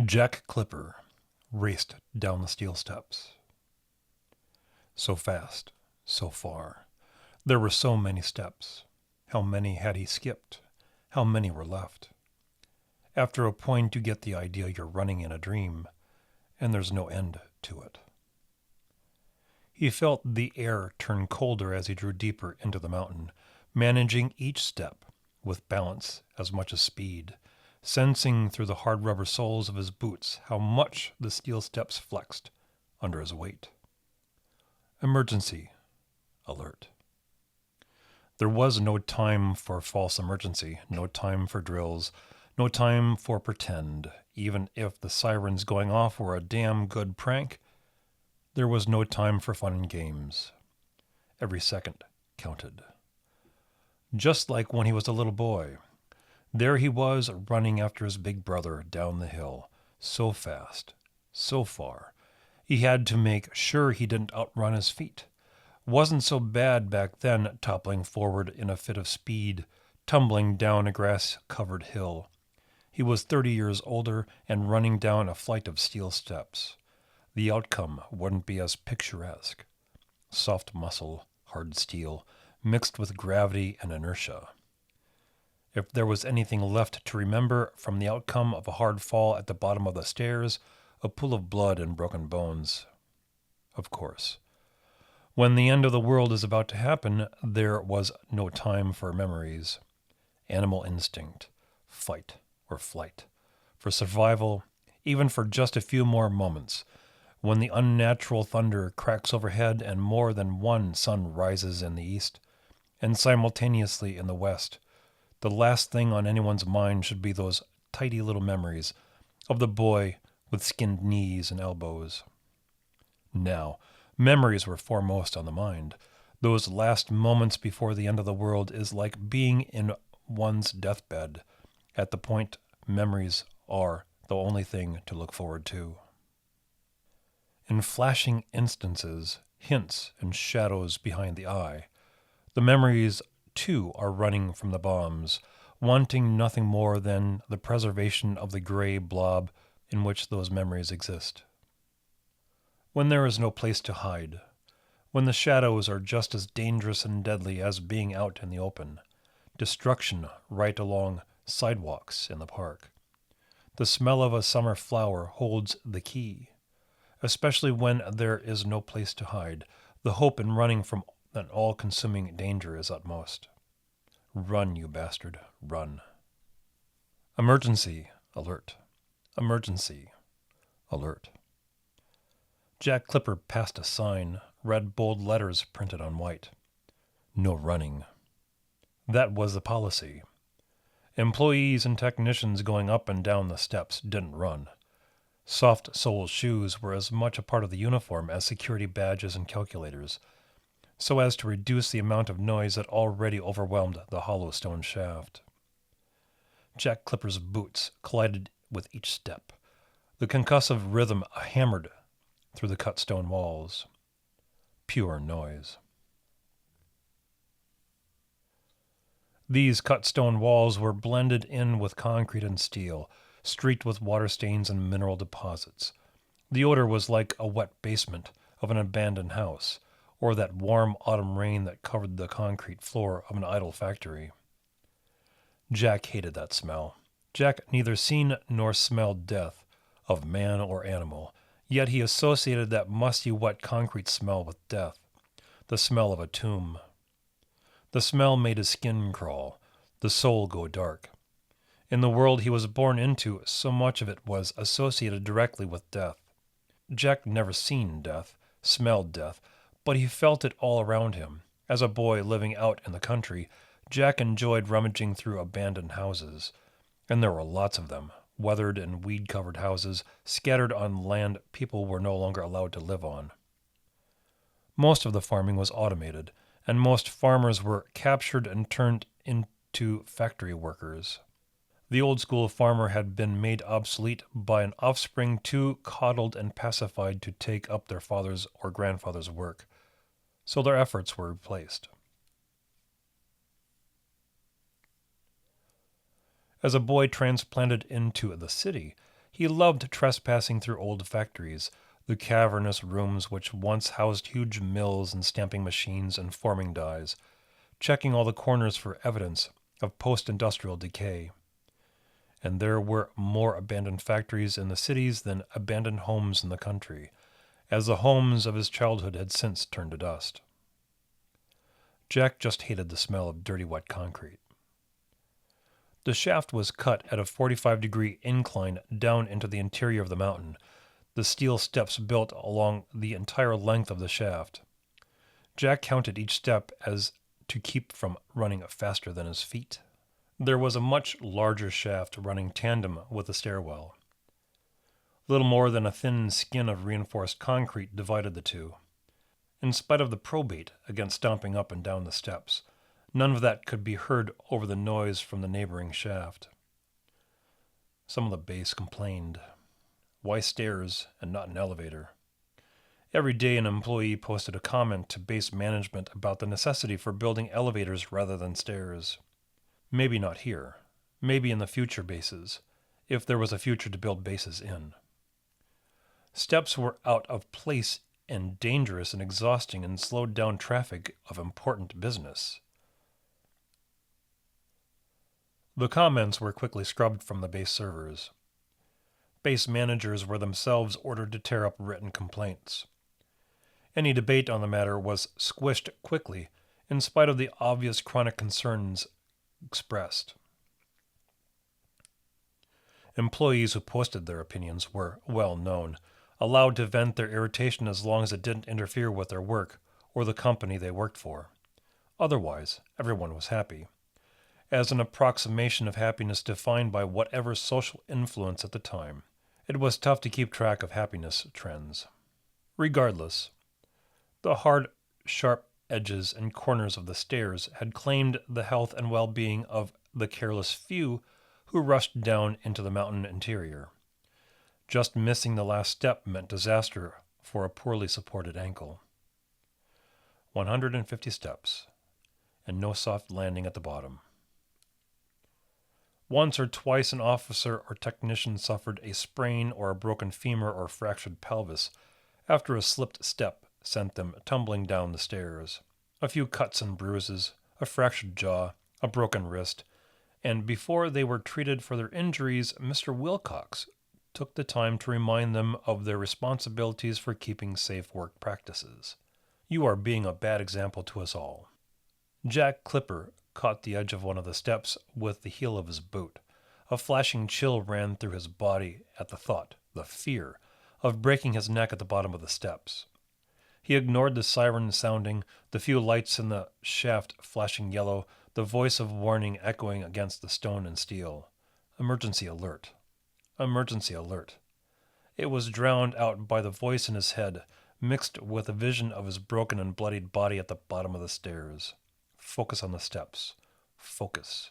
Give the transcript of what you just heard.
Jack Clipper raced down the steel steps. So fast, so far. There were so many steps. How many had he skipped? How many were left? After a point you get the idea you're running in a dream, and there's no end to it. He felt the air turn colder as he drew deeper into the mountain, managing each step with balance as much as speed, sensing through the hard rubber soles of his boots how much the steel steps flexed under his weight. Emergency alert. There was no time for false emergency, no time for drills, no time for pretend. Even if the sirens going off were a damn good prank, there was no time for fun and games. Every second counted. Just like when he was a little boy. There he was running after his big brother down the hill, so fast, so far. He had to make sure he didn't outrun his feet. Wasn't so bad back then, toppling forward in a fit of speed, tumbling down a grass-covered hill. He was 30 years older and running down a flight of steel steps. The outcome wouldn't be as picturesque. Soft muscle, hard steel, mixed with gravity and inertia. If there was anything left to remember from the outcome of a hard fall at the bottom of the stairs, a pool of blood and broken bones. Of course. When the end of the world is about to happen, there was no time for memories. Animal instinct, fight or flight, for survival, even for just a few more moments. When the unnatural thunder cracks overhead and more than one sun rises in the east, and simultaneously in the west, the last thing on anyone's mind should be those tidy little memories of the boy with skinned knees and elbows. Now, memories were foremost on the mind. Those last moments before the end of the world is like being in one's deathbed. At the point, memories are the only thing to look forward to. In flashing instances, hints and shadows behind the eye, the memories too are running from the bombs, wanting nothing more than the preservation of the gray blob in which those memories exist. When there is no place to hide, when the shadows are just as dangerous and deadly as being out in the open, destruction right along sidewalks in the park. The smell of a summer flower holds the key, especially when there is no place to hide. The hope in running from an all-consuming danger is utmost. Run, you bastard, run. Emergency alert. Emergency alert. Jack Clipper passed a sign, red bold letters printed on white. No running. That was the policy. Employees and technicians going up and down the steps didn't run. Soft-soled shoes were as much a part of the uniform as security badges and calculators, so as to reduce the amount of noise that already overwhelmed the hollow stone shaft. Jack Clipper's boots collided with each step. The concussive rhythm hammered through the cut stone walls. Pure noise. These cut stone walls were blended in with concrete and steel, streaked with water stains and mineral deposits. The odor was like a wet basement of an abandoned house, or that warm autumn rain that covered the concrete floor of an idle factory. Jack hated that smell. Jack neither seen nor smelled death, of man or animal, yet he associated that musty, wet concrete smell with death, the smell of a tomb. The smell made his skin crawl, the soul go dark. In the world he was born into, so much of it was associated directly with death. Jack never seen death, smelled death, but he felt it all around him. As a boy living out in the country, Jack enjoyed rummaging through abandoned houses, and there were lots of them, weathered and weed-covered houses scattered on land people were no longer allowed to live on. Most of the farming was automated, and most farmers were captured and turned into factory workers. The old-school farmer had been made obsolete by an offspring too coddled and pacified to take up their father's or grandfather's work, so their efforts were replaced. As a boy transplanted into the city, he He loved trespassing through old factories, the cavernous rooms which once housed huge mills and stamping machines and forming dyes, checking all the corners for evidence of post-industrial decay. And there were more abandoned factories in the cities than abandoned homes in the country, as the homes of his childhood had since turned to dust. Jack just hated the smell of dirty, wet concrete. The shaft was cut at a 45-degree incline down into the interior of the mountain, the steel steps built along the entire length of the shaft. Jack counted each step as to keep from running faster than his feet. There was a much larger shaft running tandem with the stairwell. Little more than a thin skin of reinforced concrete divided the two. In spite of the probate against stomping up and down the steps, none of that could be heard over the noise from the neighboring shaft. Some of the base complained. Why stairs and not an elevator? Every day an employee posted a comment to base management about the necessity for building elevators rather than stairs. Maybe not here. Maybe in the future bases, if there was a future to build bases in. Steps were out of place and dangerous and exhausting and slowed down traffic of important business. The comments were quickly scrubbed from the base servers. Base managers were themselves ordered to tear up written complaints. Any debate on the matter was squished quickly, in spite of the obvious chronic concerns expressed. Employees who posted their opinions were well known, allowed to vent their irritation as long as it didn't interfere with their work or the company they worked for. Otherwise, everyone was happy, as an approximation of happiness defined by whatever social influence at the time. It was tough to keep track of happiness trends. Regardless, the hard, sharp edges and corners of the stairs had claimed the health and well-being of the careless few who rushed down into the mountain interior. Just missing the last step meant disaster for a poorly supported ankle. 150 steps, and no soft landing at the bottom. Once or twice an officer or technician suffered a sprain or a broken femur or fractured pelvis after a slipped step sent them tumbling down the stairs. A few cuts and bruises, a fractured jaw, a broken wrist, and before they were treated for their injuries, Mr. Wilcox took the time to remind them of their responsibilities for keeping safe work practices. You are being a bad example to us all. Jack Clipper caught the edge of one of the steps with the heel of his boot. A flashing chill ran through his body at the thought, the fear, of breaking his neck at the bottom of the steps. He ignored the siren sounding, the few lights in the shaft flashing yellow, the voice of warning echoing against the stone and steel. Emergency alert. Emergency alert. It was drowned out by the voice in his head, mixed with a vision of his broken and bloodied body at the bottom of the stairs. Focus on the steps. Focus.